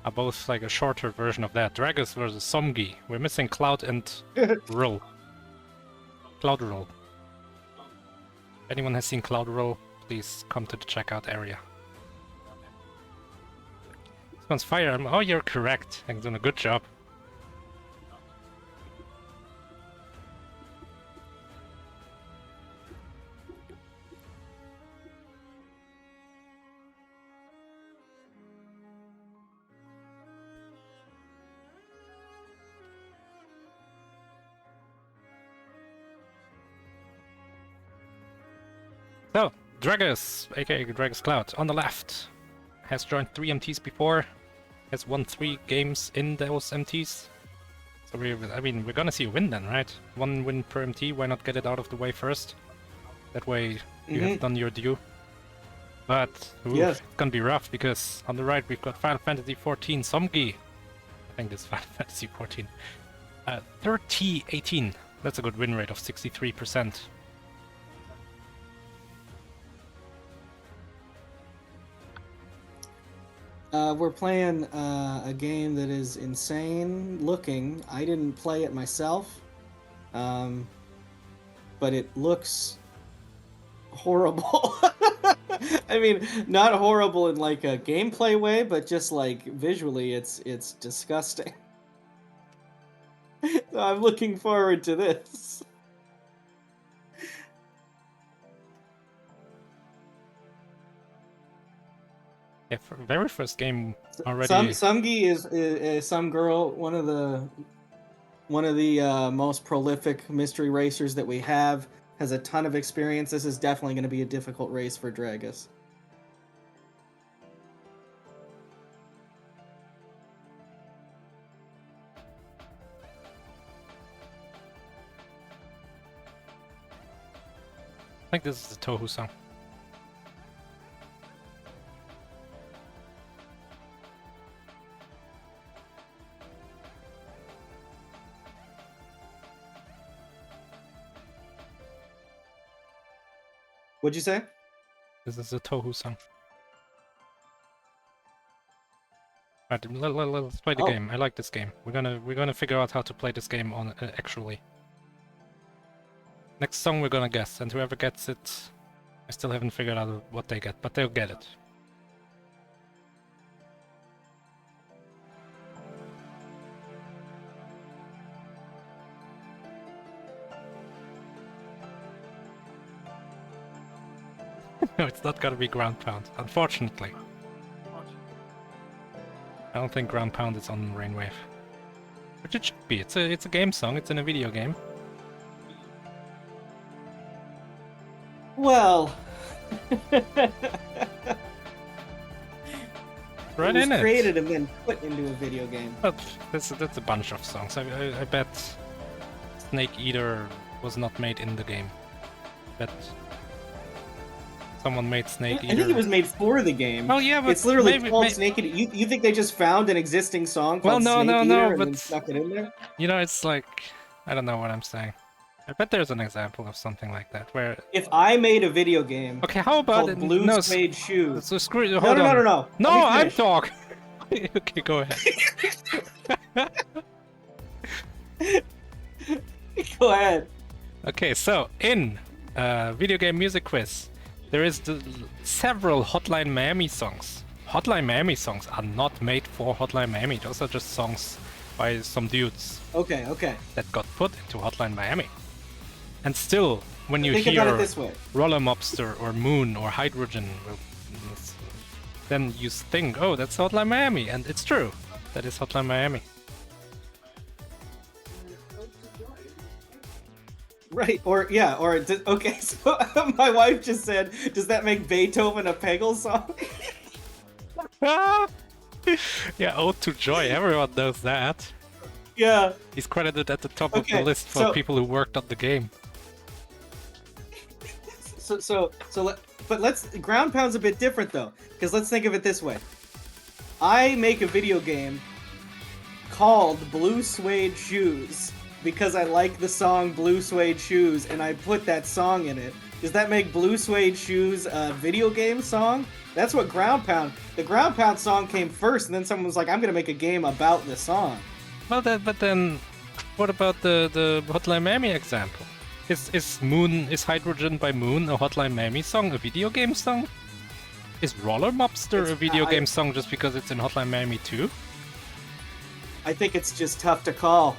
are both like a shorter version of that. Dragus versus SomeGirl. We're missing Cloud and Roll. Cloud Roll. If anyone has seen Cloud Roll, please come to the checkout area. This one's Fire Emblem. Oh, you're correct. I'm doing a good job. So, Dragus, aka DragusCloud, on the left, has joined 3 MTs before, has won 3 games in those MTs. So we're gonna see a win then, right? 1 win per MT, why not get it out of the way first? That way you have done your due. But yes, it's gonna be rough because on the right we've got Final Fantasy XIV SomeGirl. I think this is Final Fantasy XIV. 30-18. That's a good win rate of 63%. We're playing a game that is insane looking. I didn't play it myself, but it looks horrible. I mean, not horrible in like a gameplay way, but just like visually, it's disgusting. So I'm looking forward to this. Yeah, for very first game already. SomeGirl is SomeGirl, one of the most prolific mystery racers that we have. Has a ton of experience. This is definitely going to be a difficult race for Dragus. I think this is the Tohu song. What'd you say? This is the Tohu song. Alright, let's play the game. I like this game. We're gonna figure out how to play this game on actually. Next song we're gonna guess, and whoever gets it, I still haven't figured out what they get, but they'll get it. No, it's not gonna be Ground Pound, unfortunately. I don't think Ground Pound is on Rainwave. Which it should be. It's a game song, it's in a video game. Well, right it in was it. created and then put into a video game. But that's a bunch of songs. I bet Snake Eater was not made in the game. I bet someone made Snake Eater. I think it was made for the game. Oh yeah, but it's literally called Snake Eater. You think they just found an existing song called Snake Eater and then stuck it in there? You know, it's like, I don't know what I'm saying. I bet there's an example of something like that where if I made a video game, okay, how about called Blue Suede Shoes? So screw it. No. No, I'm talking. Okay, go ahead. Go ahead. Okay, so in video game music quiz, there is several Hotline Miami songs. Hotline Miami songs are not made for Hotline Miami. Those are just songs by some dudes. Okay. That got put into Hotline Miami. And still, when you think hear about it this way. Roller Mobster or Moon or Hydrogen, then you think, oh, that's Hotline Miami. And it's true. That is Hotline Miami. Right, okay, so my wife just said, does that make Beethoven a Peggle song? Yeah, Ode to Joy, everyone knows that. Yeah. He's credited at the top of the list for people who worked on the game. But Ground Pound's a bit different though, because let's think of it this way. I make a video game called Blue Suede Shoes because I like the song Blue Suede Shoes and I put that song in it. Does that make Blue Suede Shoes a video game song? That's what Ground Pound. The Ground Pound song came first, and then someone was like, "I'm gonna make a game about the song." Well, but then, what about the Hotline Miami example? Is Hydrogen by Moon a Hotline Miami song, a video game song? Is Roller Mobster a video game song just because it's in Hotline Miami too? I think it's just tough to call.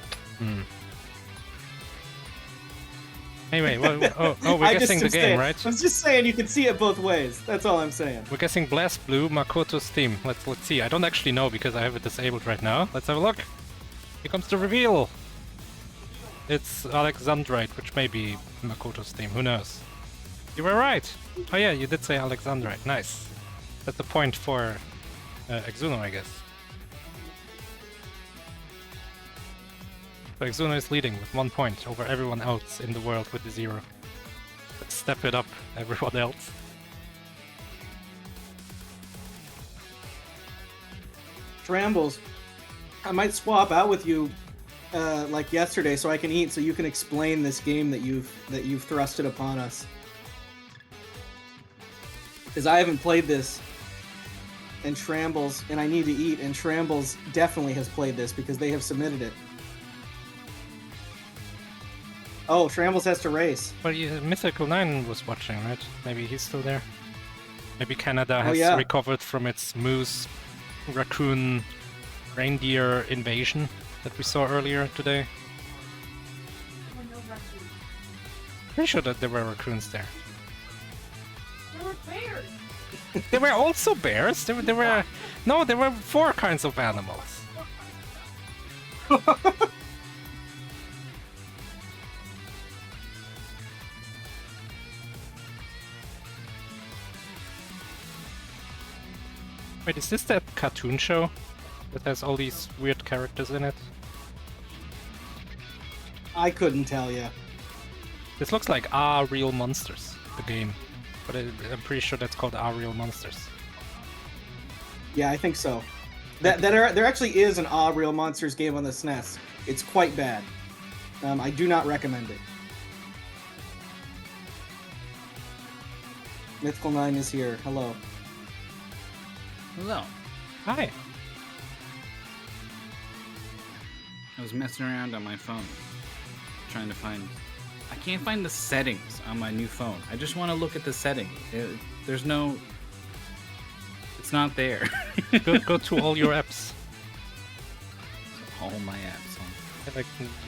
Anyway, we're guessing the game, right? I was just saying you can see it both ways. That's all I'm saying. We're guessing Blast Blue, Makoto's theme. Let's see. I don't actually know because I have it disabled right now. Let's have a look. Here comes the reveal. It's Alexandrite, which may be Makoto's theme. Who knows? You were right. Oh yeah, you did say Alexandrite. Nice. That's the point for Exuno, I guess. So Exuno is leading with 1 point over everyone else in the world with the 0. Let's step it up, everyone else. Trambles, I might swap out with you like yesterday so I can eat, so you can explain this game that you've thrusted upon us. Because I haven't played this, and Trambles, and I need to eat, and Trambles definitely has played this because they have submitted it. Oh, Trambles has to race. Well, Mythical 9 was watching, right? Maybe he's still there. Maybe Canada has recovered from its moose, raccoon, reindeer invasion that we saw earlier today. Pretty sure that there were raccoons there. There were bears! There were also bears? There were 4 kinds of animals. Wait, is this that cartoon show that has all these weird characters in it? I couldn't tell you. This looks like Real Monsters, the game. But I'm pretty sure that's called Real Monsters. Yeah, I think so. There actually is an Real Monsters game on the SNES. It's quite bad. I do not recommend it. Mythical 9 is here. Hello. Hello. Hi. I was messing around on my phone, trying to find... I can't find the settings on my new phone. I just want to look at the settings. There's no... It's not there. Go to all your apps. All my apps. Like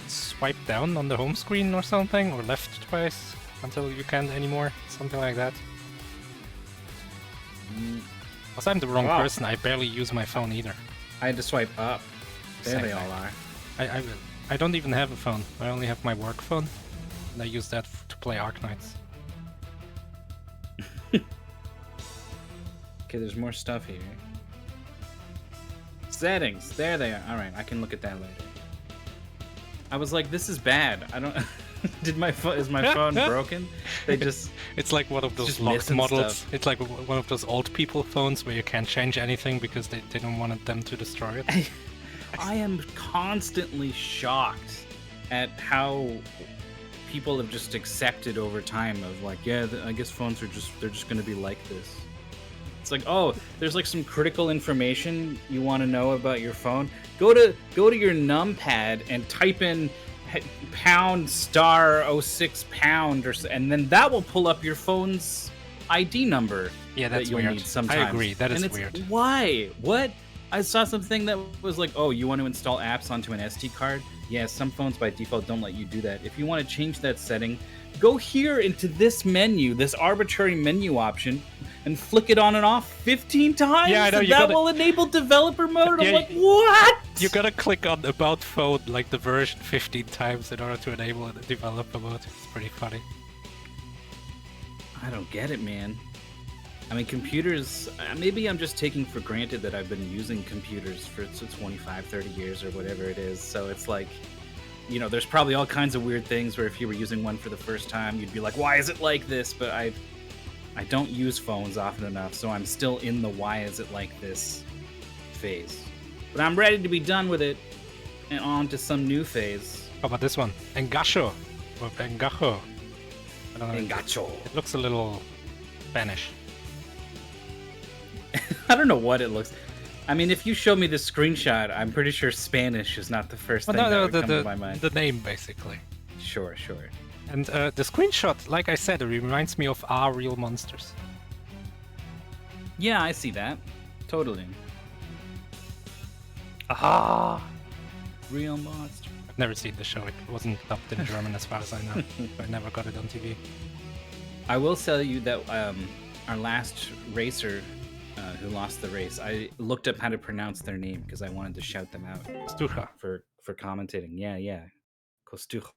swipe down on the home screen or something, or left twice until you can't anymore. Something like that. Also, I'm the wrong person. I barely use my phone either. I had to swipe up. There they all are. I don't even have a phone. I only have my work phone, and I use that to play Arknights. Okay, there's more stuff here. Settings. There they are. All right, I can look at that later. I was like, this is bad. I don't. Is my phone broken? They just. It's like one of those locked models. Stuff. It's like one of those old people phones where you can't change anything because they don't want them to destroy it. I am constantly shocked at how people have just accepted over time of like, yeah, I guess phones are they're just going to be like this. It's like, oh, there's like some critical information you want to know about your phone. Go to your numpad and type in #*06# and then that will pull up your phone's ID number. Yeah, that's that weird. Need sometimes. I agree. That is weird. Why? What? I saw something that was like, oh, you want to install apps onto an SD card? Yeah, some phones by default don't let you do that. If you want to change that setting, go here into this menu, this arbitrary menu option, and flick it on and off 15 times. Yeah, I know. That will enable developer mode. I'm like, what? You gotta click on About Phone, like the version 15 times in order to enable the developer mode. It's pretty funny. I don't get it, man. I mean, computers, maybe I'm just taking for granted that I've been using computers for 25, 30 years or whatever it is. So it's like, you know, there's probably all kinds of weird things where if you were using one for the first time, you'd be like, why is it like this? But I don't use phones often enough, so I'm still in the why is it like this phase. But I'm ready to be done with it and on to some new phase. How about this one? Engacho. Or Engacho. I don't know. Engacho. It looks a little Spanish. I don't know what it looks. I mean, if you show me the screenshot, I'm pretty sure Spanish is not the first thing that would come to my mind. The name, basically. Sure, sure. And the screenshot, like I said, it reminds me of Our Real Monsters. Yeah, I see that. Totally. Ah! Real monster. I've never seen the show. It wasn't dubbed in German as far as I know. I never got it on TV. I will tell you that our last racer who lost the race, I looked up how to pronounce their name because I wanted to shout them out Stucha. for commentating. Yeah. Kostucha.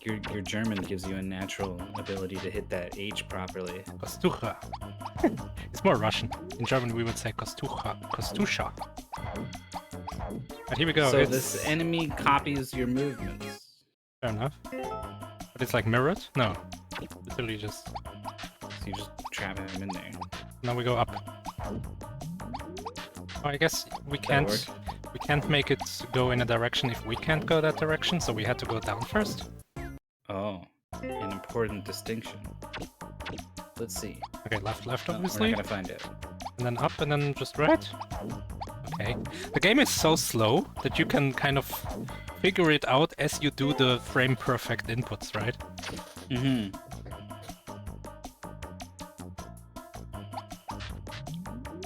Your German gives you a natural ability to hit that H properly. Kostucha. It's more Russian. In German we would say Kostucha. Kostusha. But here we go. So this enemy copies your movements. Fair enough. But it's like mirrored? No. It's literally just... So you just trap him in there. Now we go up. Oh, I guess we can't make it go in a direction if we can't go that direction, so we had to go down first. Oh, an important distinction. Let's see. Okay, left, Oh, obviously. we're not gonna find it. And then up, and then just right. Okay. The game is so slow that you can kind of figure it out as you do the frame-perfect inputs, right? Mm-hmm.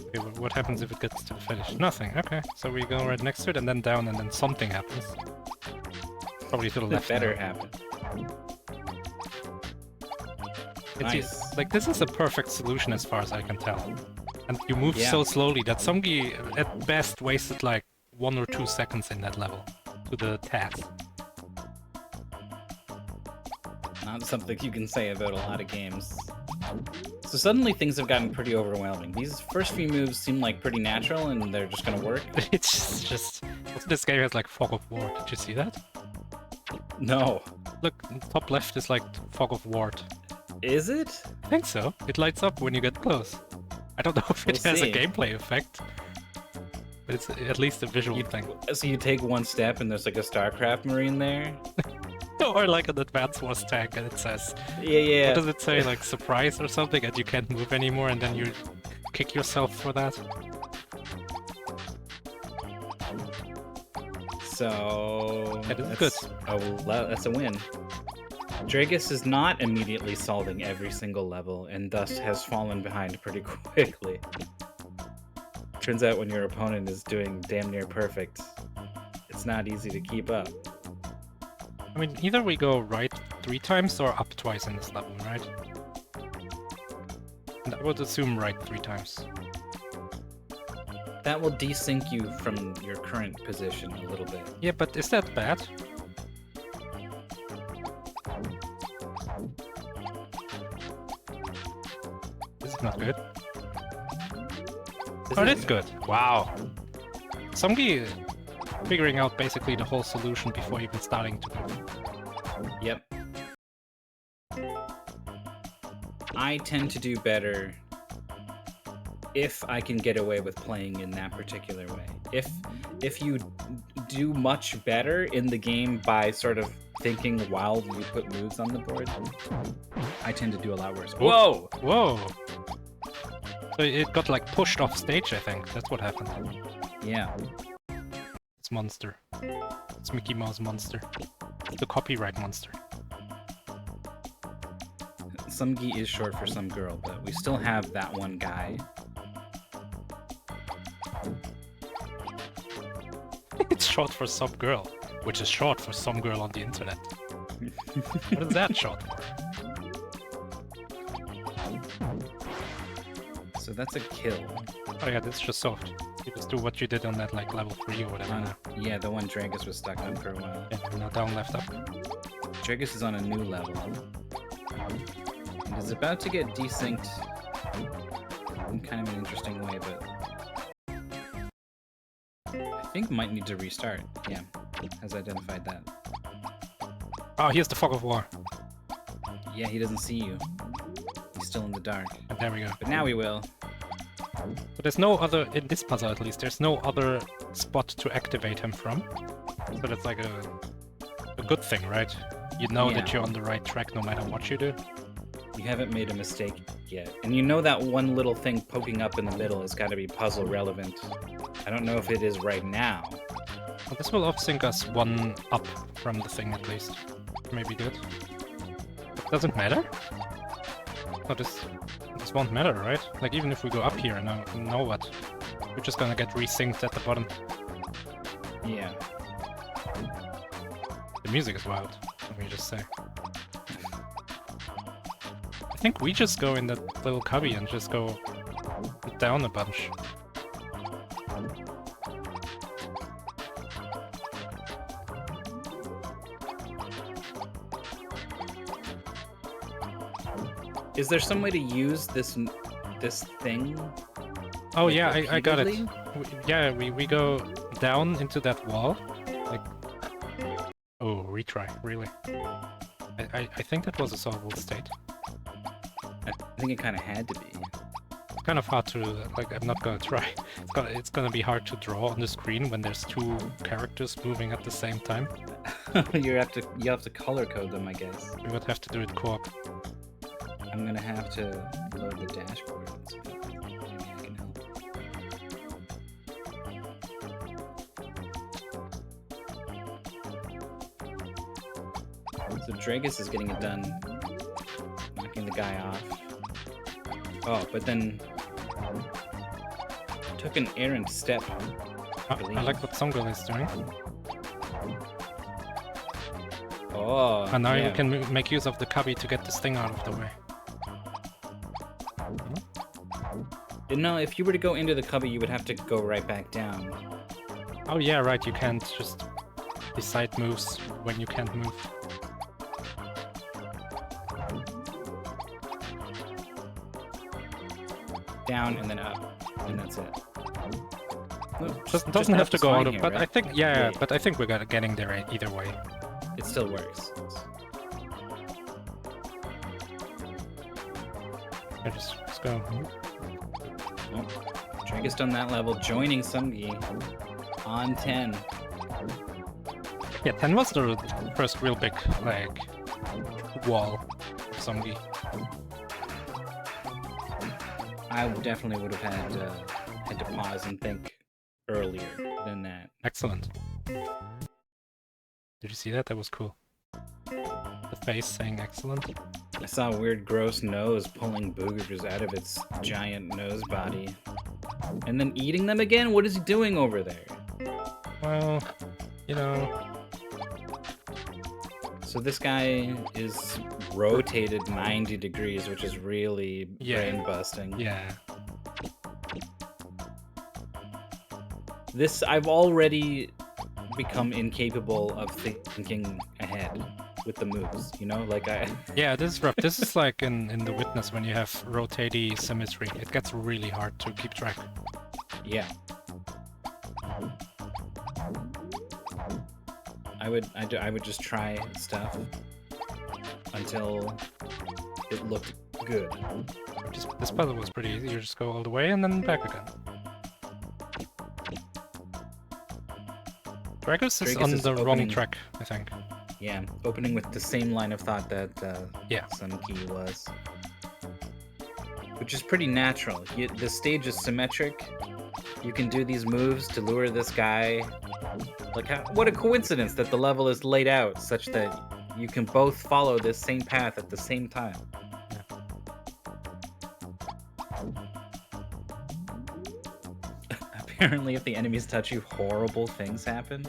Okay, what happens if it gets to the finish? Nothing. Okay, so we go right next to it, and then down, and then something happens. Probably to the left. That better now. happen. It's like, this is a perfect solution as far as I can tell. And you move so slowly that SomeGirl at best wasted like 1 or 2 seconds in that level to the task. Not something you can say about a lot of games. So suddenly things have gotten pretty overwhelming. These first few moves seem like pretty natural and they're just gonna work. It's just... Also, this game has like Fog of War. Did you see that? No. Look, top left is like Fog of War. Is it? I think so. It lights up when you get close. I don't know if it We'll has see. a gameplay effect, but it's at least a visual thing. So you take one step and there's like a StarCraft Marine there? Or like an Advanced Wars tank and it says... Yeah. What does it say? Like surprise or something, and you can't move anymore, and then you kick yourself for that? So... That is that's- Oh, well, that's a win. Dragus is not immediately solving every single level, and thus has fallen behind pretty quickly. Turns out when your opponent is doing damn near perfect, it's not easy to keep up. I mean, either we go right 3 times or up twice in this level, right? And I would assume right 3 times. That will desync you from your current position a little bit. Yeah, but is that bad? This is not good. This Oh, is- it is good. Wow. SomeGirl figuring out basically the whole solution before even starting to move. Yep. I tend to do better if I can get away with playing in that particular way. If you do much better in the game by sort of thinking while you put moves on the board, I tend to do a lot worse. Whoa! Whoa! So it got like pushed off stage, I think. That's what happened. Yeah. It's Monster. It's Mickey Mouse Monster. It's the copyright monster. SomeGirl is short for SomeGirl, but we still have that one guy. It's short for SomeGirl, which is short for some girl on the internet. What is that short for? So that's a kill. Oh yeah, that's just soft. You just do what you did on that like level 3 or whatever now. Yeah, the one Dragus was stuck on for a while. Yeah, now down, left, up. Dragus is on a new level. And is about to get desynced in kind of an interesting way, but I think might need to restart. Yeah, has identified that. Oh, here's the Fog of War. Yeah, he doesn't see you. He's still in the dark. And there we go. But now he will. But there's no other, in this puzzle at least, there's no other spot to activate him from. So that's like a good thing, right? You know that Yeah. you're on the right track no matter what you do. You haven't made a mistake yet. And you know that one little thing poking up in the middle has got to be puzzle relevant. I don't know if it is right now. Well, this will off-sync us one up from the thing at least. Maybe good. It doesn't matter? Oh, this won't matter, right? Like, even if we go up here, now what? We're just gonna get resynced at the bottom. Yeah. The music is wild, let me just say. I think we just go in that little cubby and just go down a bunch. Is there some way to use this thing? Oh like, yeah, I got it. repeatedly? We go down into that wall. Like, oh, retry, really. I think that was a solvable state. I think it kind of had to be. It's kind of hard to, like, I'm not gonna try. It's gonna be hard to draw on the screen when there's two characters moving at the same time. you have to color code them, I guess. We would have to do it co-op. I'm gonna have to load the dashboard. So maybe I can help. So Dragus is getting it done, knocking the guy off. Oh, but then took an errant step. I like what SomeGirl is doing. Oh, And now yeah. we can make use of the cubby to get this thing out of the way. No, if you were to go into the cubby, you would have to go right back down. Oh yeah, right, you can't just decide moves when you can't move. Down and then up, and that's it. No, Doesn't have to up go is out fine of, here, but right? I think, Yeah. but I think we're getting there either way. It still works. I just go. Oh, Dragus done that level, joining Sumgi on 10. Yeah, 10 was the first real big, like, wall of Somgi. I definitely would have had to pause and think earlier than that. Excellent. Did you see that? That was cool. The face saying excellent. I saw a weird, gross nose pulling boogers out of its giant nose body. And then eating them again? What is he doing over there? Well, you know... So this guy is rotated 90 degrees, which is really brain-busting. Yeah. This, I've already become incapable of thinking ahead with the moves, you know? Like, Yeah, this is rough. This is like in The Witness when you have rotatey symmetry. It gets really hard to keep track. Yeah. I would just try stuff until it looked good. This puzzle was pretty easy. You just go all the way and then back again. Dragus is Dragus on is the wrong opening- track, I think. Yeah, opening with the same line of thought that Yeah. Sumgi was. Which is pretty natural. The stage is symmetric. You can do these moves to lure this guy. Like, what a coincidence that the level is laid out such that you can both follow this same path at the same time. Apparently, if the enemies touch you, horrible things happen.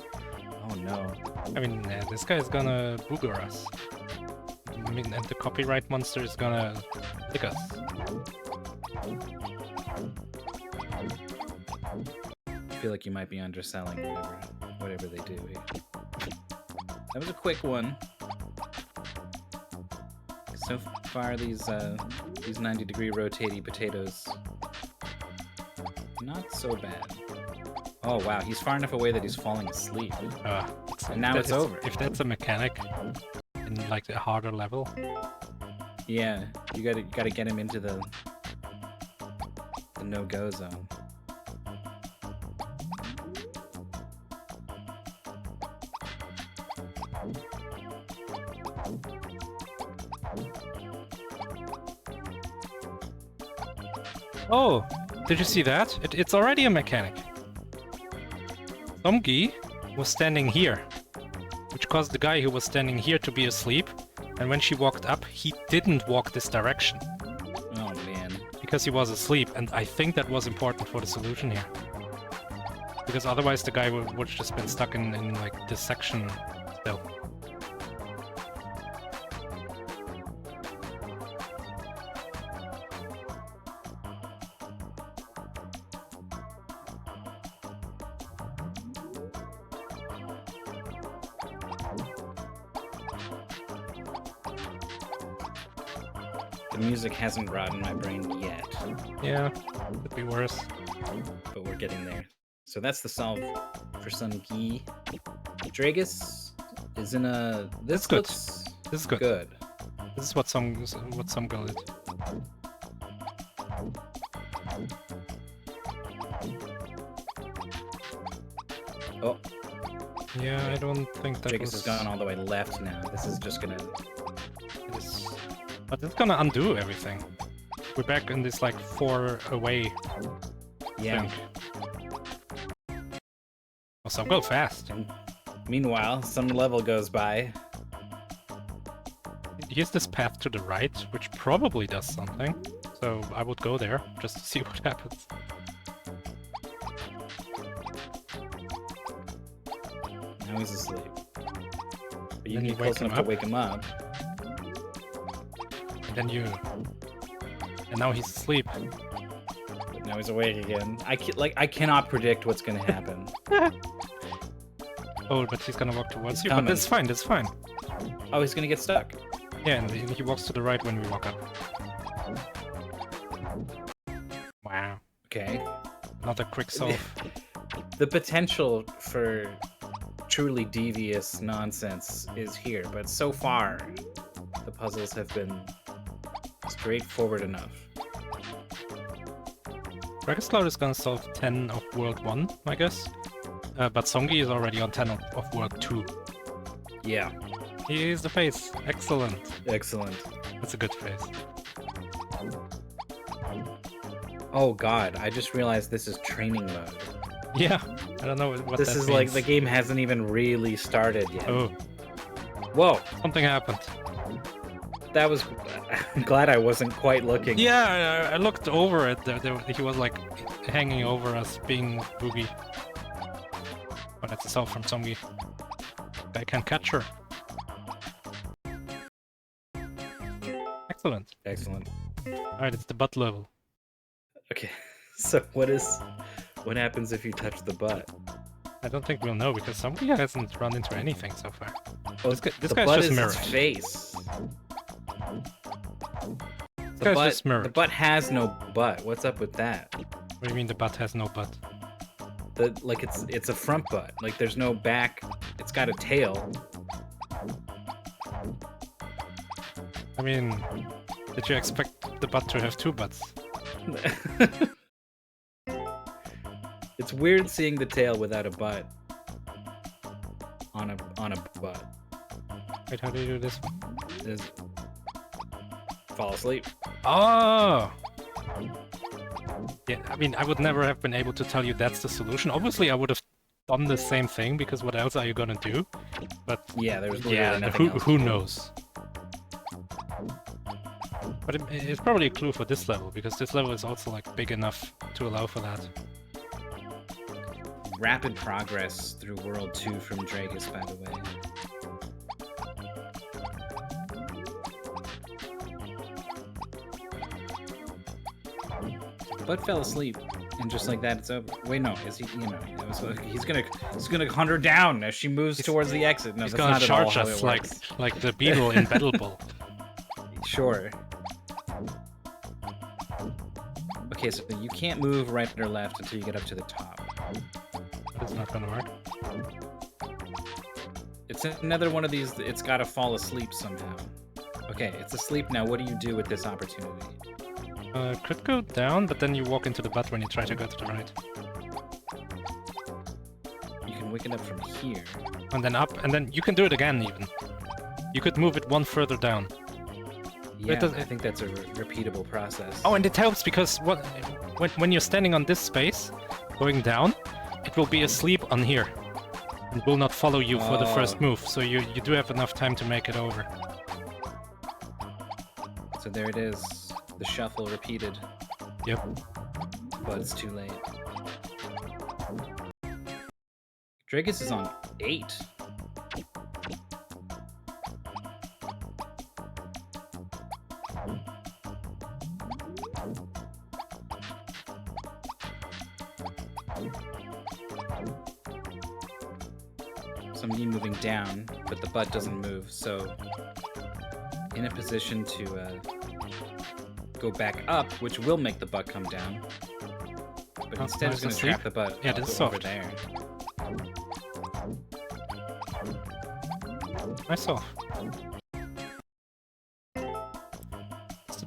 Oh no. I mean, this guy is gonna booger us. I mean, and the copyright monster is gonna lick us. I feel like you might be underselling whatever they do here. That was a quick one. So far, these 90-degree rotating potatoes, not so bad. Oh wow, he's far enough away that he's falling asleep. And now it's over. If that's a mechanic in like a harder level, Yeah, you gotta get him into the no-go zone. Oh, did you see that? It's already a mechanic. SomeGirl was standing here, which caused the guy who was standing here to be asleep, and when she walked up, he didn't walk this direction. Oh man. Because he was asleep, and I think that was important for the solution here. Because otherwise the guy would just been stuck in like this section still. The music hasn't rotted my brain yet, Yeah, could be worse. but we're getting there. So that's the solve for SomeGirl. Dragus is in a. This good. looks This is good. good. This is what SomeGirl is. Oh, Yeah, I don't think that Dragus was... has gone all the way left now. This is just gonna. But it's gonna undo everything. We're back in this like 4 away Yeah. thing. Oh, SomeGirl fast. And meanwhile, some level goes by. Here's this path to the right, which probably does something. So I would go there just to see what happens. Now he's asleep. But you Then can you get close wake him enough to up. wake him up. And then you... And now he's asleep. But now he's awake again. I cannot predict what's gonna happen. Oh, but he's gonna walk towards He's you. But coming. that's fine, that's fine. Oh, he's gonna get stuck. Yeah, and he walks to the right when we walk up. Wow. Okay. Another quick solve. The potential for truly devious nonsense is here, but so far, the puzzles have been straightforward enough. DragusCloud is gonna solve 10 of World 1, I guess. But SomeGirl is already on 10 of World 2. Yeah. Here's the face. Excellent. Excellent. That's a good face. Oh god, I just realized this is training mode. Yeah, I don't know what This that is like means. the game hasn't even really started yet. Oh, Whoa, something happened. that was. I'm glad I wasn't quite looking. Yeah, I looked over it. He was like hanging over us, being boogie. But that's a solve from SomeGirl. I can catch her. Excellent. Excellent. Alright, it's the butt level. Okay, so what happens if you touch the butt? I don't think we'll know because SomeGirl hasn't run into anything so far. Oh, This the guy's butt just is mirrored. its face. The guy's butt, just mirrored. the butt has no butt. What's up with that? What do you mean the butt has no butt? Like it's a front butt. Like there's no back. It's got a tail. I mean, did you expect the butt to have 2 butts? It's weird seeing the tail without a butt on a butt. Wait, how do you do this one? Is fall asleep. Oh! Yeah, I mean, I would never have been able to tell you that's the solution. Obviously, I would have done the same thing, because what else are you gonna do? But Yeah, there's literally yeah, nothing else. who knows? But it's probably a clue for this level, because this level is also like big enough to allow for that. Rapid progress through World 2 from Dragus, by the way. But fell asleep, and just like that, it's over. Wait, no, is he? You know, he's gonna hunt her down as she moves towards the exit. No, He's that's gonna not at all charge how us it like works. the beetle in Battle Ball. Sure. Okay, so you can't move right or left until you get up to the top. It's not gonna work. It's another one of these. It's got to fall asleep somehow. Okay, it's asleep now. What do you do with this opportunity? Could go down, but then you walk into the butt when you try to go to the right. You can wake it up from here. And then up, and then you can do it again even. You could move it 1 further down. Yeah, does- I think that's a repeatable process. Oh, and it helps because when you're standing on this space, going down, it will be asleep on here. And will not follow you for the first move, so you do have enough time to make it over. So there it is. The shuffle repeated, Yep. but it's too late. Dragus is on 8. Somebody moving down, but the butt doesn't move, so in a position to go back up, which will make the butt come down. But Oh, instead nice it's going and to trap sleep. the butt Yeah, this is over soft. there. Myself.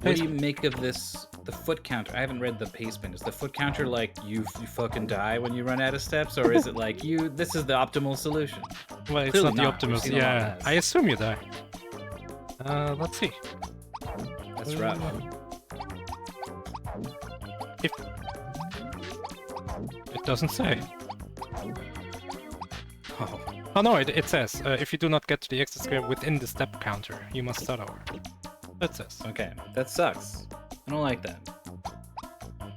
What do you make of this? The foot counter. I haven't read the pacement. Is the foot counter like you fucking die when you run out of steps, or is it like you? This is the optimal solution. Well, it's Clearly not the not. We've Optimus. seen a lot Yeah, less. I assume you die. Let's see. That's rough. If it doesn't say. Oh, Oh no, it says if you do not get to the exit square within the step counter, you must start over. That says. okay, that sucks. I don't like that.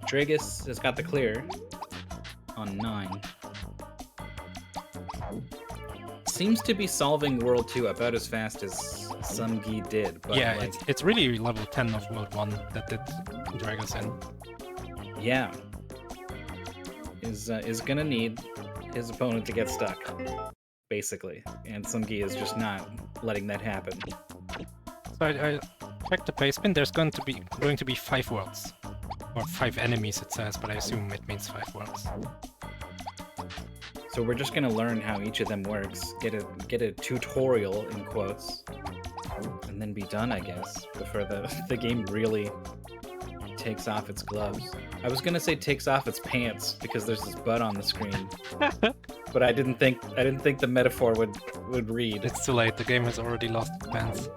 Dragus has got the clear on 9. Seems to be solving World 2 about as fast as SomeGirl did, but Yeah, like, it's really level 10 of World 1 that did drag us in. yeah, is gonna need his opponent to get stuck, basically, and SomeGirl is just not letting that happen. So I checked the placement. There's going to be 5 worlds, or 5 enemies. It says, but I assume it means 5 worlds. So we're just gonna learn how each of them works, get a tutorial in quotes, and then be done, I guess, before the game really takes off its gloves. I was gonna say takes off its pants because there's this butt on the screen, but I didn't think the metaphor would read. It's too late. The game has already lost its pants.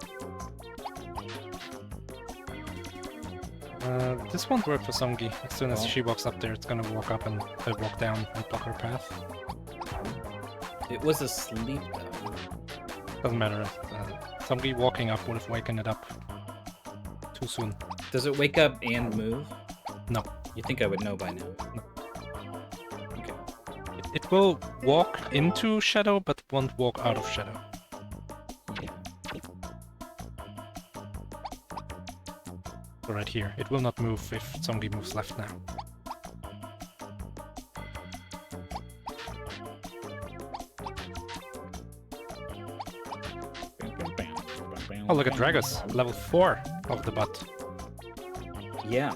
This won't work for SomeGirl. As soon as Oh. she walks up there, it's gonna walk up and walk down and block her path. It was asleep though. Doesn't matter. SomeGirl walking up would have waken it up too soon. Does it wake up and move? No. You think I would know by now? No. Okay. It will walk into shadow, but won't walk out of shadow. Yeah. So right here. It will not move if SomeGirl moves left now. Oh, look at Dragus. Level 4 of the butt. Yeah.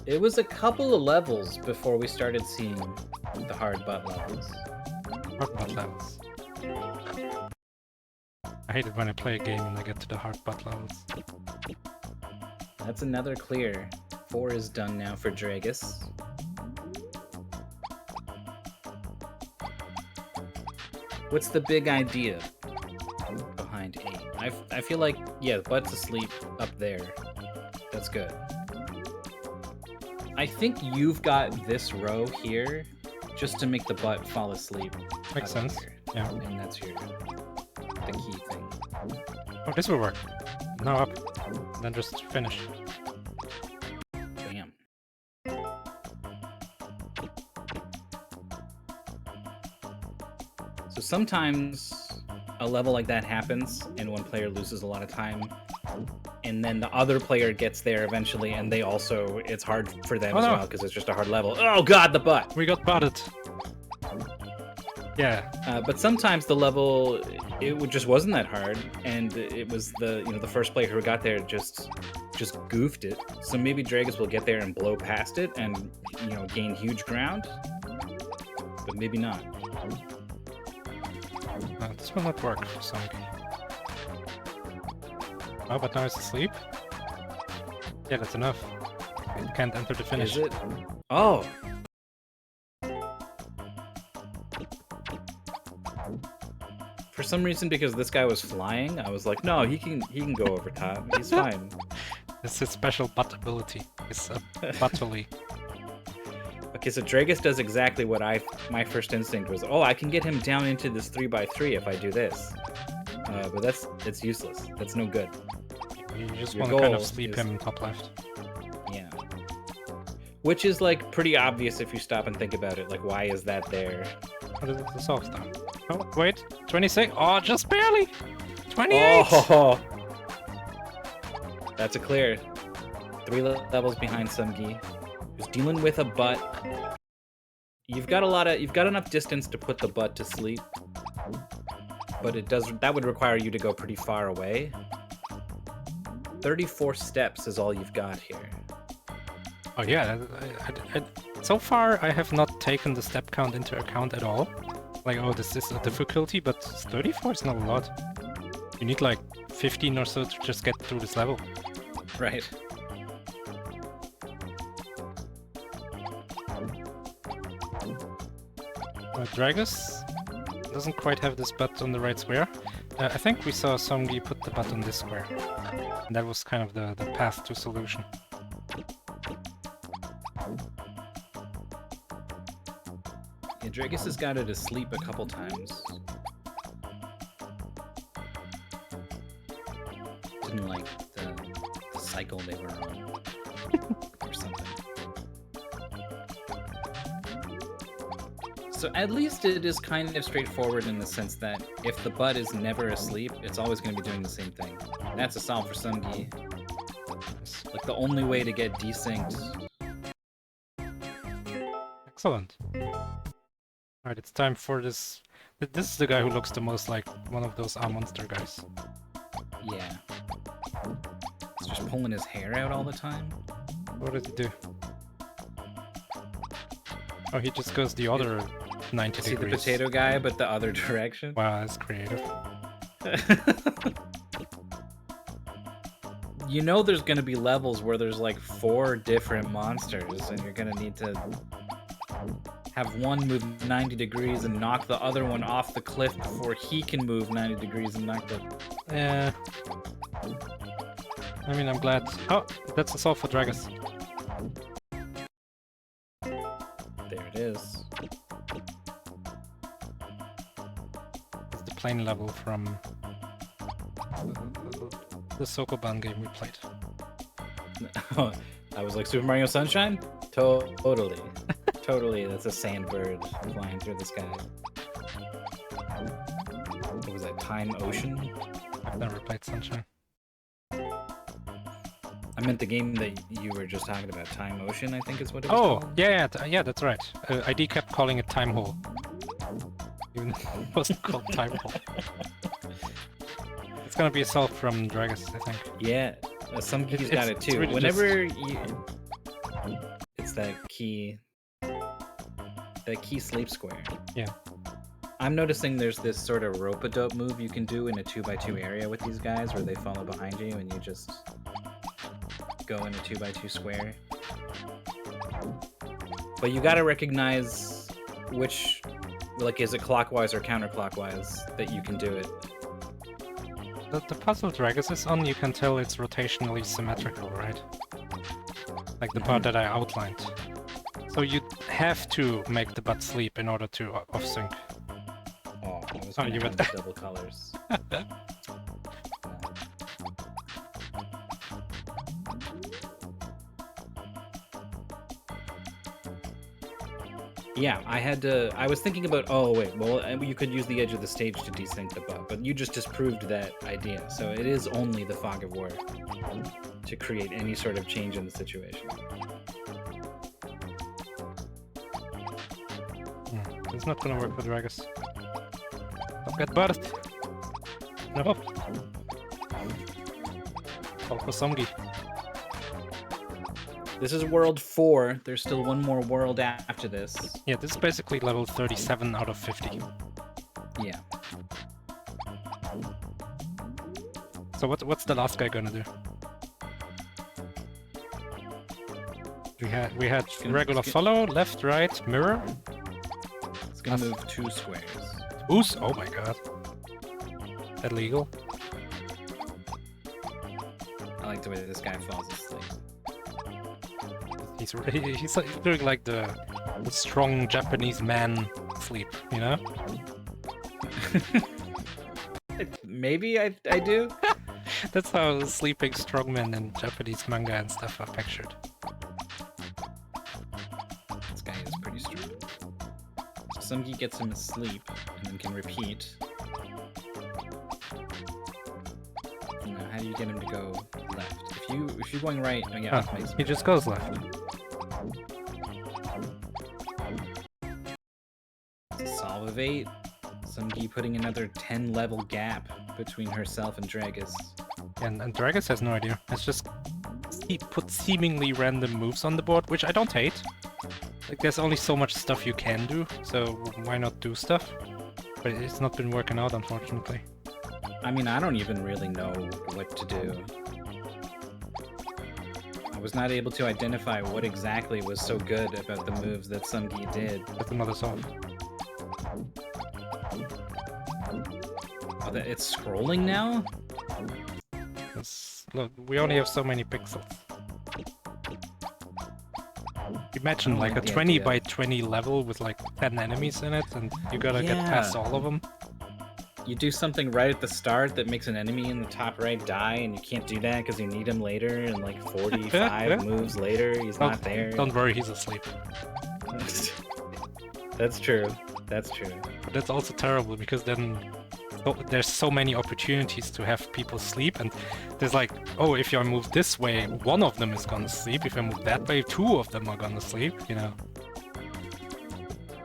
It was a couple of levels before we started seeing the hard butt levels. Hard butt levels. I hate it when I play a game and I get to the hard butt levels. That's another clear. 4 is done now for Dragus. What's the big idea behind 8? I feel like, yeah, the butt's asleep up there. That's good. I think you've got this row here just to make the butt fall asleep. Makes out of sense. here. Yeah. And that's the key thing. Oh, this will work. Now up. Then just finish. Bam. So sometimes a level like that happens and one player loses a lot of time, and then the other player gets there eventually and they also, it's hard for them Oh, as no. well because it's just a hard level. Oh god, the butt! We got butted. Yeah. But sometimes the level, just wasn't that hard, and it was the first player who got there just goofed it. So maybe Dragus will get there and blow past it and gain huge ground, but maybe not. This will not work for SomeGirl. Oh, but now it's asleep? Yeah, that's enough. It can't enter the finish. Is it? Oh. For some reason, because this guy was flying, I was like, no, he can go over top. He's fine. It's his special butt ability. It's buttily. Okay, so Dragus does exactly what my first instinct was. Oh, I can get him down into this 3x3 if I do this. But it's useless. That's no good. You just Your want to kind of goal sleep is- him top left. Yeah. Which is like pretty obvious if you stop and think about it. Like, why is that there? What is the soft down? Oh, wait. 26. Oh, just barely. 28. Oh, that's a clear. 3 levels behind SomeGirl, who's dealing with a butt. You've got enough distance to put the butt to sleep, but that would require you to go pretty far away. 34 steps is all you've got here. Oh yeah. So far, I have not taken the step count into account at all. Like, oh, this is a difficulty, but 34 is not a lot. You need like 15 or so to just get through this level. Right. Dragus doesn't quite have this butt on the right square. I think we saw SomeGirl put the butt on this square. And that was kind of the path to solution. Yeah, Dragus has got it asleep a couple times. Didn't like the cycle they were on. Or something. So at least it is kind of straightforward in the sense that if the butt is never asleep, it's always going to be doing the same thing. And that's a solve for SomeGirl. Like the only way to get desynced. Excellent. Alright, it's time for this. This is the guy who looks the most like one of those monster guys. Yeah. He's just pulling his hair out all the time. What does he do? Oh, he just goes the other 90 See degrees. the potato guy, but the other direction? Wow, that's creative. You know there's going to be levels where there's like 4 different monsters, and you're going to need to have one move 90 degrees and knock the other one off the cliff before he can move 90 degrees and knock the... Yeah. I mean, I'm glad. Oh, that's a solve for Dragus. There it is. It's the plane level from the Sokoban game we played. I was like, Super Mario Sunshine? Totally. Totally, that's a sandbird flying through the sky. What was that, Time Ocean? I've never played Sunshine. I meant the game that you were just talking about, Time Ocean, I think is what it was Oh, called. yeah, that's right. ID kept calling it Time Hole. Even though it wasn't called Time Hole. It's gonna be a solve from Dragus, I think. Yeah, SomeGirl's got it it's too. really Whenever you... It's that key sleep square. Yeah. I'm noticing there's this sort of rope-a-dope move you can do in a 2x2 area with these guys where they follow behind you and you just go in a 2x2 square. But you gotta recognize which, like, is it clockwise or counterclockwise that you can do it. The puzzle Dragus is on, you can tell it's rotationally symmetrical, right? Like the part that I outlined. So you have to make the butt sleep in order to off-sync. Oh, I was Oh, gonna you have went- the double colors. Yeah, I was thinking about, oh wait, well, you could use the edge of the stage to desync the butt, but you just disproved that idea. So it is only the Fog of War to create any sort of change in the situation. It's not gonna work for Dragus. I've got burst. No. Oh, for SomeGirl. This is world 4. There's still one more world after this. Yeah, this is basically level 37 out of 50. Yeah. So what's the last guy gonna do? We had regular follow, left, right, mirror. It's gonna move 2 squares. Ooze! Oh my god. that legal? I like the way this guy falls asleep. He's like doing like the strong Japanese man sleep, you know? Maybe I do. That's how sleeping strongmen in Japanese manga and stuff are pictured. This guy is pretty strong. So Sumgi gets him asleep and then can repeat. Now, how do you get him to go left? If you're going right, oh yeah, Oh, he just goes left. Solve of 8. Sumgi putting another 10 level gap between herself and Dragus. And Dragus has no idea. It's just he puts seemingly random moves on the board, which I don't hate. Like there's only so much stuff you can do, so why not do stuff? But it's not been working out, unfortunately. I mean, I don't even really know what to do. I was not able to identify what exactly was so good about the moves that Sumgi did. That's another solve. Oh, it's scrolling now? Look, we only have so many pixels. Imagine like a 20 by 20 level with like 10 enemies in it, and you gotta get past all of them. You do something right at the start that makes an enemy in the top right die, and you can't do that because you need him later, and like 45 moves later, he's not there. Don't worry, he's asleep. That's true. That's true. But that's also terrible because then there's so many opportunities to have people sleep, and there's like, oh, if I move this way, one of them is gonna sleep. If I move that way, two of them are gonna sleep, you know.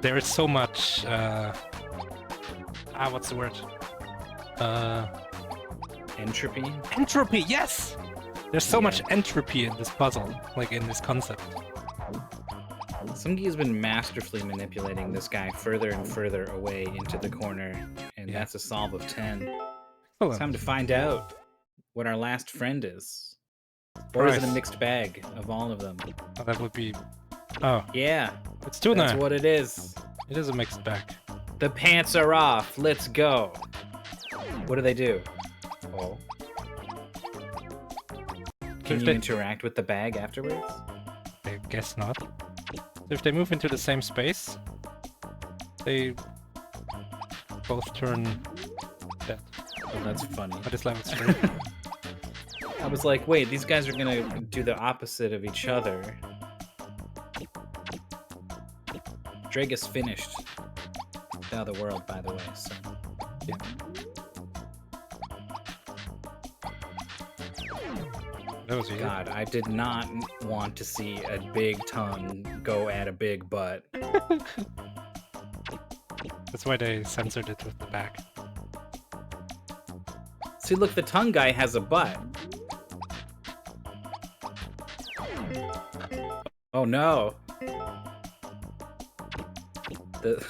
There is so much, what's the word? Entropy? Entropy, yes! There's so much entropy in this puzzle, like in this concept. Sumgi has been masterfully manipulating this guy further and further away into the corner, and that's a solve of 10. It's time to find out what our last friend is. Or is it a mixed bag of all of them? Oh, that would be... Oh. Yeah. It's tuna. That's what it is. It is a mixed bag. The pants are off. Let's go. What do they do? Oh. Can you interact with the bag afterwards? I guess not. If they move into the same space, they both turn dead. Oh, that's funny. But it's level 3. I was like, wait, these guys are gonna do the opposite of each other. Dragus finished the other world, by the way, so... Yeah. That was you. God, I did not want to see a big tongue go at a big butt. That's why they censored it with the back. See, look, the tongue guy has a butt. Oh no. The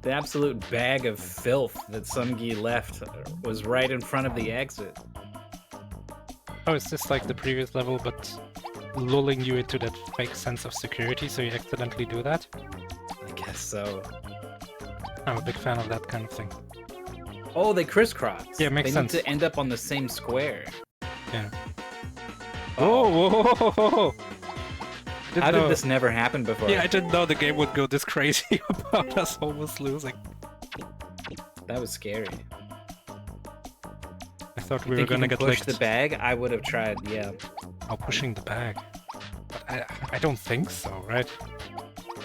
absolute bag of filth that Sumgi left was right in front of the exit. Oh, it's just like the previous level, but lulling you into that fake sense of security, so you accidentally do that? I guess so. I'm a big fan of that kind of thing. Oh, they crisscross. Yeah, it makes sense. They need to end up on the same square. Yeah. Oh, whoa, whoa, whoa, whoa. How did this never happen before? Yeah, I didn't know the game would go this crazy about us almost losing. That was scary. I thought we were gonna get push licked. the bag. I would have tried. Yeah. Oh, pushing the bag. But I don't think so, right?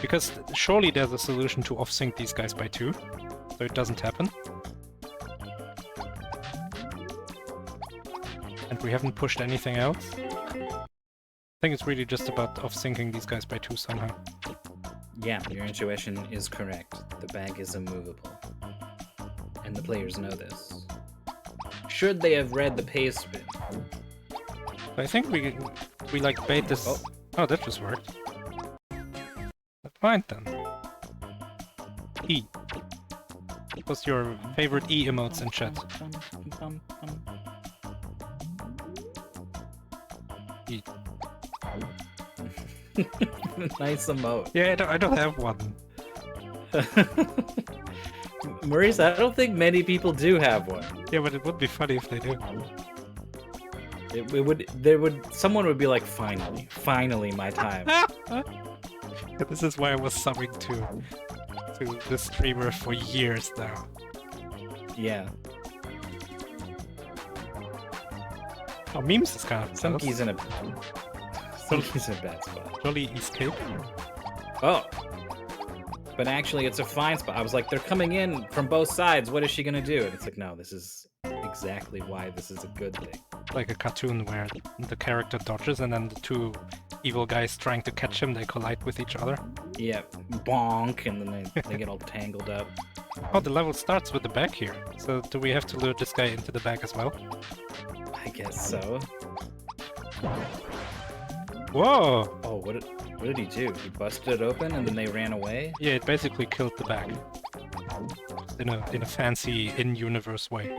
Because surely there's a solution to off-sync these guys by 2, so it doesn't happen. And we haven't pushed anything else. I think it's really just about off-syncing these guys by 2 somehow. Yeah, your intuition is correct. The bag is immovable. And the players know this. Should they have read the pace spin? I think we like bait this... Oh, that just worked. Fine then. E. What's your favorite E emotes in chat? E. Nice emote. Yeah, I don't have one. Maurice, I don't think many people do have one. Yeah, but it would be funny if they do. Someone would be like, finally my time. This is why I was subbing to the streamer for years now. Yeah. Oh, memes is kind of Sumkey's in a bad spot. Jolly escape. Oh. But actually, it's a fine spot. I was like, they're coming in from both sides. What is she gonna do? And it's like, no, this is exactly why this is a good thing. Like a cartoon where the character dodges and then the two evil guys trying to catch him, they collide with each other. Yeah, bonk, and then they get all tangled up. Oh, the level starts with the bag here. So do we have to lure this guy into the bag as well? I guess so. Whoa! Oh, what did he do? He busted it open and then they ran away? Yeah, it basically killed the bag. In a fancy in-universe way.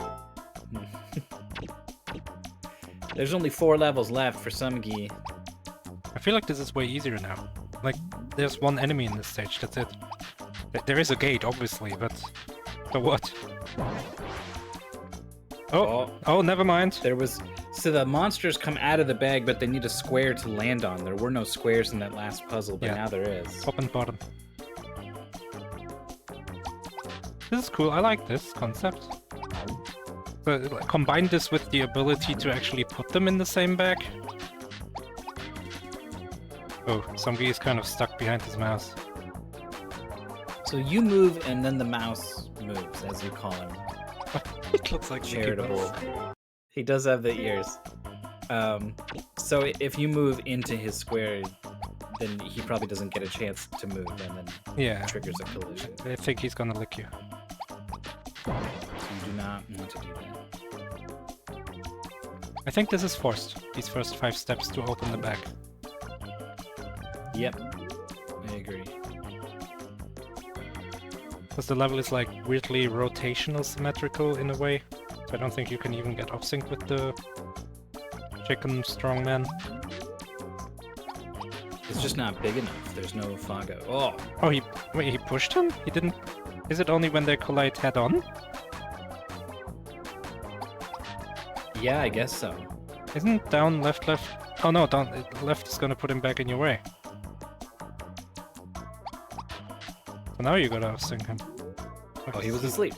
There's only 4 levels left for SomeGirl. I feel like this is way easier now. Like, there's one enemy in this stage, that's it. There is a gate, obviously, but... For what? Oh, never mind. So the monsters come out of the bag, but they need a square to land on. There were no squares in that last puzzle, but now there is. Top and bottom. This is cool, I like this concept. So, combine this with the ability to actually put them in the same bag. Oh, SomeGirl is kind of stuck behind his mouse. So you move, and then the mouse moves, as you call him. It looks like charitable. He does have the ears. So if you move into his square, then he probably doesn't get a chance to move, and then triggers a collision. I think he's gonna lick you. So you do not want to do that. I think this is forced, these first 5 steps to open the bag. Yep, I agree. Because the level is like weirdly rotational symmetrical in a way. So I don't think you can even get off sync with the chicken strongman. It's just not big enough. There's no Fago. Oh, wait, he pushed him? He didn't... Is it only when they collide head-on? Yeah, I guess so. Isn't down, left? Oh no, down, left is gonna put him back in your way. So now you gotta off-sync him. Oh, he was asleep.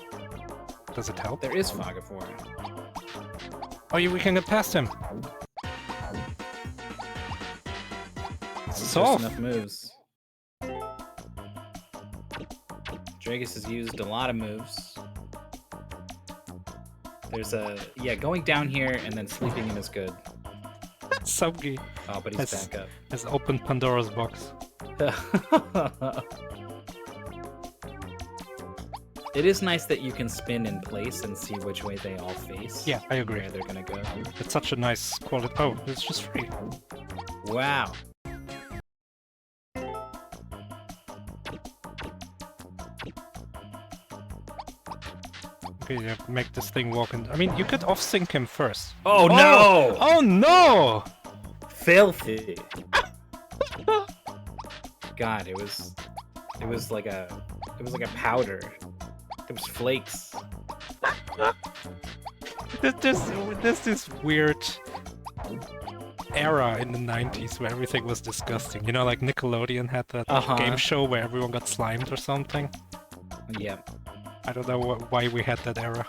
Does it help? There is Fago for him. Oh, we can get past him. Solve. Enough moves. Dragus has used a lot of moves. There's going down here and then sleeping in is good. SomeGirl. Oh, but he's back up. Has opened Pandora's box. It is nice that you can spin in place and see which way they all face. Yeah, I agree. Where they're gonna go. It's such a nice quality. Oh, it's just free. Wow. Okay, yeah, make this thing walk in. I mean, you could off-sync him first. Oh no! Oh no! Filthy. God, it was like a powder. There was flakes. There's this weird era in the 90s where everything was disgusting. You know, like Nickelodeon had that game show where everyone got slimed or something. Yeah. I don't know why we had that era.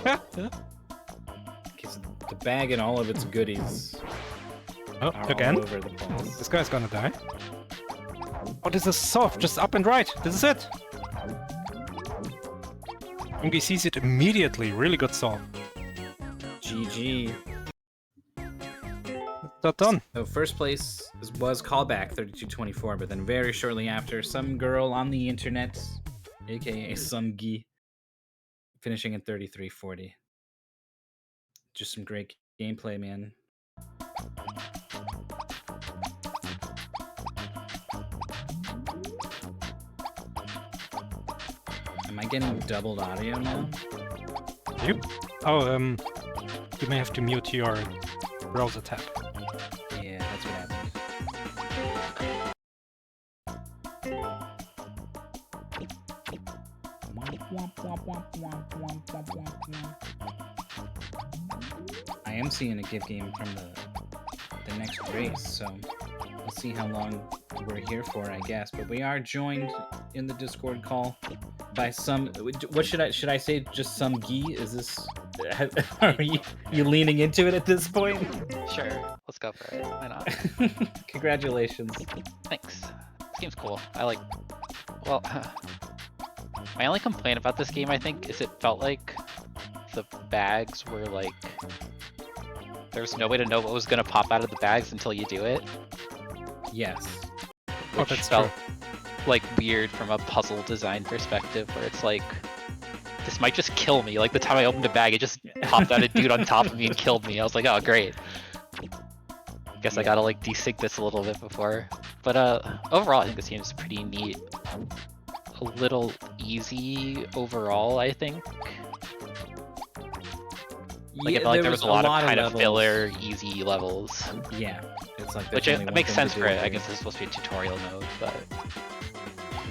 Okay, so the bag and all of its goodies Oh, are again? all over the place. This guy's gonna die. Oh, this is soft. Just up and right. This is it. Ungi sees it immediately. Really good solve. GG. Not done. So first place was callback 3224, but then very shortly after, some girl on the internet, aka SomeGirl, finishing in 3340. Just some great gameplay, man. Am I getting doubled audio now? You? Oh, you may have to mute your browser tab. Yeah, that's what happened. I am seeing a good game from the next race, so we'll see how long we're here for, I guess. But we are joined in the Discord call by some. What should I say? Just some Guy? Is this? Are you leaning into it at this point? Sure, let's go for it. Why not? Congratulations. Thanks. Seems cool. Well, my only complaint about this game, I think, is it felt like the bags were like, there was no way to know what was gonna pop out of the bags until you do it. Yes. Which that's felt like weird from a puzzle design perspective, where it's like, this might just kill me. Like the time I opened a bag, it just popped out a dude on top of me and killed me. I was like, oh great. Guess I gotta like desync this a little bit before. But overall, I think this game is pretty neat. A little easy overall, I think. Like I felt like there was a lot of kind of filler, easy levels. Yeah, it's like Which it makes sense for it. I guess it's supposed to be a tutorial mode, but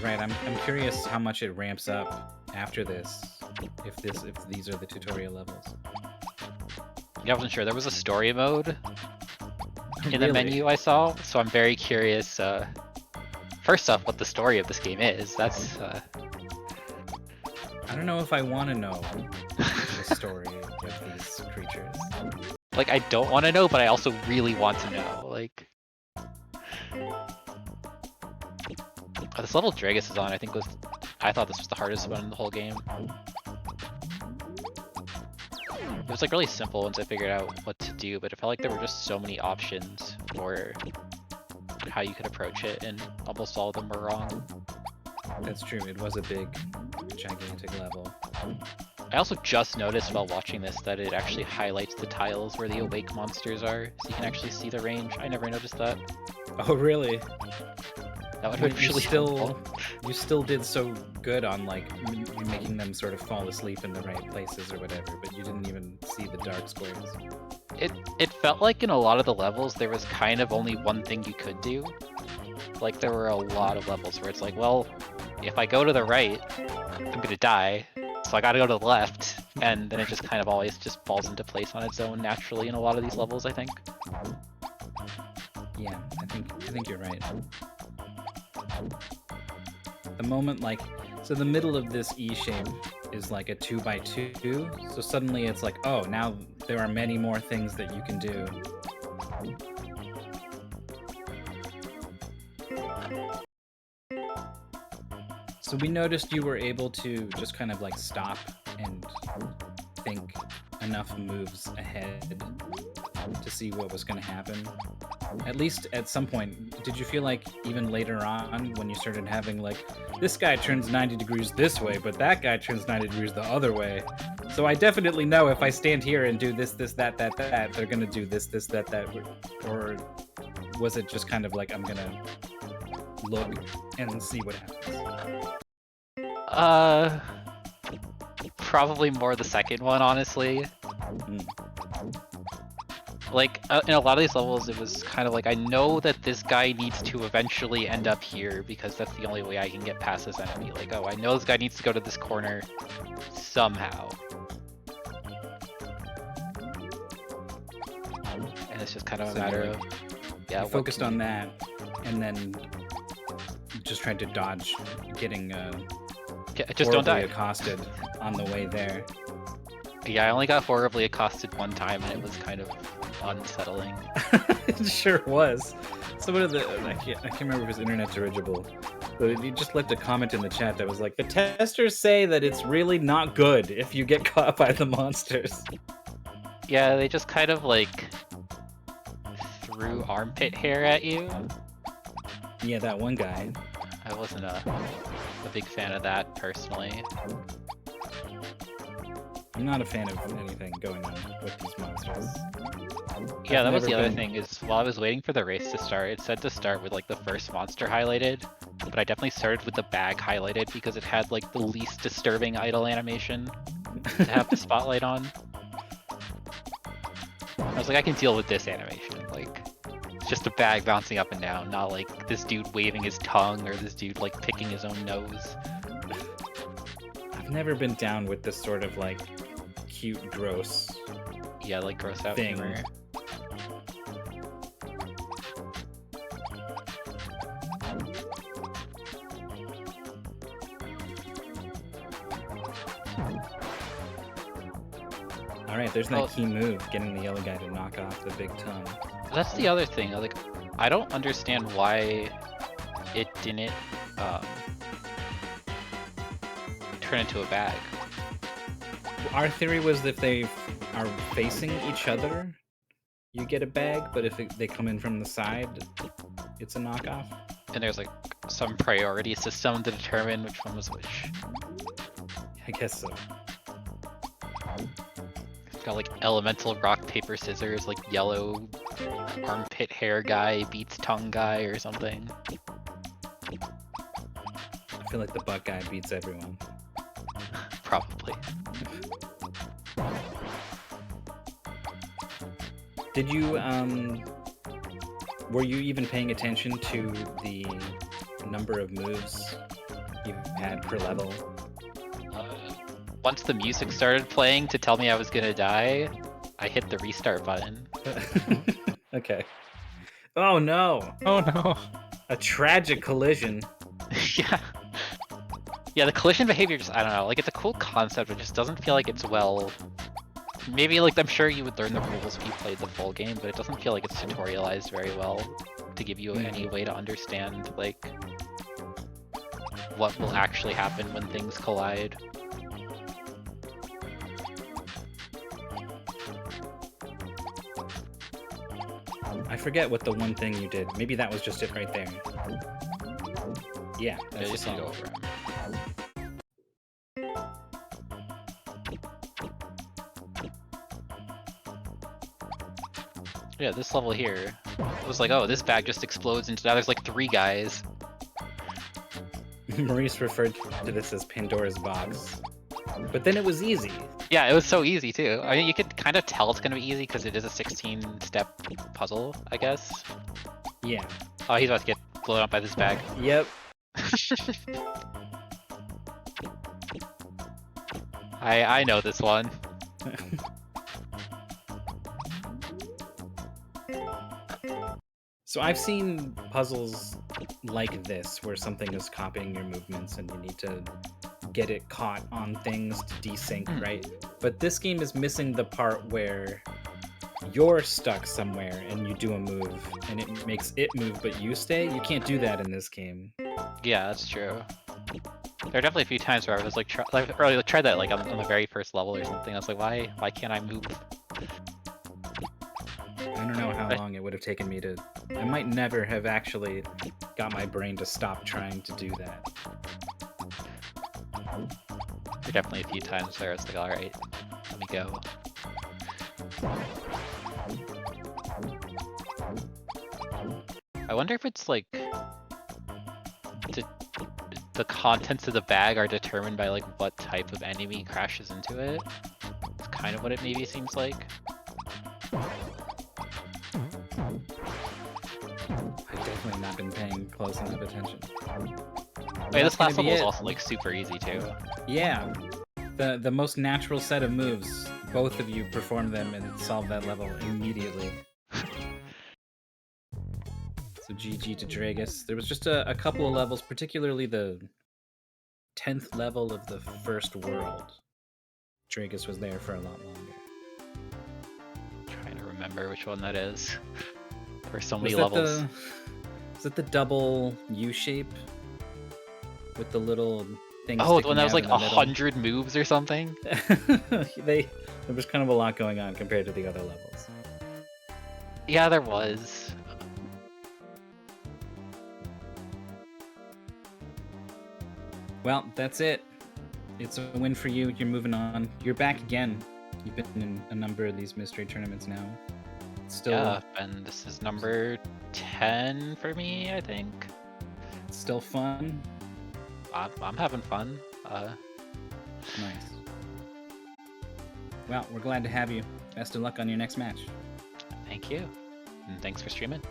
right. I'm curious how much it ramps up after this. If these are the tutorial levels. yeah, I wasn't sure. There was a story mode in the menu I saw, so I'm very curious. First off, what the story of this game is. That's. I don't know if I want to know the story of these creatures. Like, I don't want to know, but I also really want to know. Like, this level Dragus is on, I thought this was the hardest one in the whole game. It was like really simple once I figured out what to do, but it felt like there were just so many options for how you could approach it, and almost all of them were wrong. That's true. It was a big, gigantic level. I also just noticed while watching this that it actually highlights the tiles where the awake monsters are, so you can actually see the range. I never noticed that. Oh, really? That would have been really helpful. You still did so good on like making them sort of fall asleep in the right places or whatever, but you didn't even see the dark squares. It felt like in a lot of the levels there was kind of only one thing you could do. Like there were a lot of levels where it's like, well, if I go to the right, I'm gonna die, so I gotta go to the left, and then it just kind of always just falls into place on its own naturally in a lot of these levels, I think. Yeah, I think you're right. The moment, like, so the middle of this E shape is like a 2x2, so suddenly it's like, oh, now there are many more things that you can do. So we noticed you were able to just kind of like stop and think enough moves ahead to see what was going to happen. At least at some point, did you feel like even later on when you started having like, this guy turns 90 degrees this way, but that guy turns 90 degrees the other way. So I definitely know if I stand here and do this, that, they're going to do this, that, or was it just kind of like, I'm going to look and see what happens? Probably more the second one, honestly. Mm. Like, in a lot of these levels, it was kind of like, I know that this guy needs to eventually end up here, because that's the only way I can get past this enemy. Like, oh, I know this guy needs to go to this corner somehow. And it's just kind of a matter of, yeah, you focused on that, and then just tried to dodge getting just don't die. accosted on the way there. Yeah, I only got horribly accosted one time, and it was kind of unsettling. It sure was. Some of the I can't remember if it was internet dirigible, but you just left a comment in the chat that was like, the testers say that it's really not good if you get caught by the monsters. Yeah, they just kind of like threw armpit hair at you. Yeah, that one guy. I wasn't a big fan of that personally. I'm not a fan of anything going on with these monsters. Yeah, I've that was never the other been- thing, is while I was waiting for the race to start, it said to start with like the first monster highlighted, but I definitely started with the bag highlighted because it had like the least disturbing idle animation to have the spotlight on. I was like, I can deal with this animation, like, it's just a bag bouncing up and down, not like this dude waving his tongue or this dude like picking his own nose. I've never been down with this sort of like cute, gross. Yeah, like gross out Thing. humor. All right, there's that key move, getting the yellow guy to knock off the big tongue. That's the other thing. Like, I don't understand why it didn't turn into a bag. Our theory was if they are facing each other, you get a bag, but if they come in from the side, it's a knockoff. And there's like some priority system to determine which one was which. I guess so. It's got like elemental rock, paper, scissors, like yellow armpit hair guy beats tongue guy or something. I feel like the butt guy beats everyone. Probably. Did you, were you even paying attention to the number of moves you had per level? Once the music started playing to tell me I was gonna die, I hit the restart button. Okay. Oh no! Oh no. A tragic collision. Yeah. Yeah, the collision behavior just, I don't know, like it's a cool concept, but it just doesn't feel like it's well... Maybe, like, I'm sure you would learn the rules if you played the full game, but it doesn't feel like it's tutorialized very well to give you any way to understand, like, what will actually happen when things collide. I forget what the one thing you did. Maybe that was just it right there. Yeah, Yeah, that's just the need to go song. over 'em. Yeah, this level here, it was like, oh, this bag just explodes into, now there's like 3 guys. Maurice referred to this as Pandora's box. But then it was easy. Yeah, it was so easy too. I mean, you could kind of tell it's gonna be easy because it is a 16-step puzzle, I guess. Yeah. Oh, he's about to get blown up by this bag. Yep. I know this one. So I've seen puzzles like this, where something is copying your movements and you need to get it caught on things to desync, right? But this game is missing the part where you're stuck somewhere and you do a move and it makes it move but you stay. You can't do that in this game. Yeah, that's true. There are definitely a few times where I was like, tried that like on the very first level or something. I was like, why can't I move? I don't know how long it would have taken me to... I might never have actually got my brain to stop trying to do that. There are definitely a few times where I was like, alright, let me go. I wonder if it's like... The contents of the bag are determined by like what type of enemy crashes into it. It's kind of what it maybe seems like. I've definitely not been paying close enough attention. Wait, this last level is it. also like super easy too. Yeah, the most natural set of moves. Both of you perform them and solve that level immediately. So GG to Dragus. There was just a couple of levels, particularly the 10th level of the first world. Dragus was there for a lot longer. Trying to remember which one that is. There's so many Was that levels. Is it the double U shape with the little thing? Oh, the one that was like sticking out in the 100 moves or something? middle? There was kind of a lot going on compared to the other levels. Yeah, there was. Well, that's it. It's a win for you. You're moving on. You're back again. You've been in a number of these mystery tournaments now. It's still, Yeah, and this is number 10 for me, I think. it's still fun. I'm having fun. Nice. Well, we're glad to have you. Best of luck on your next match. Thank you. And thanks for streaming.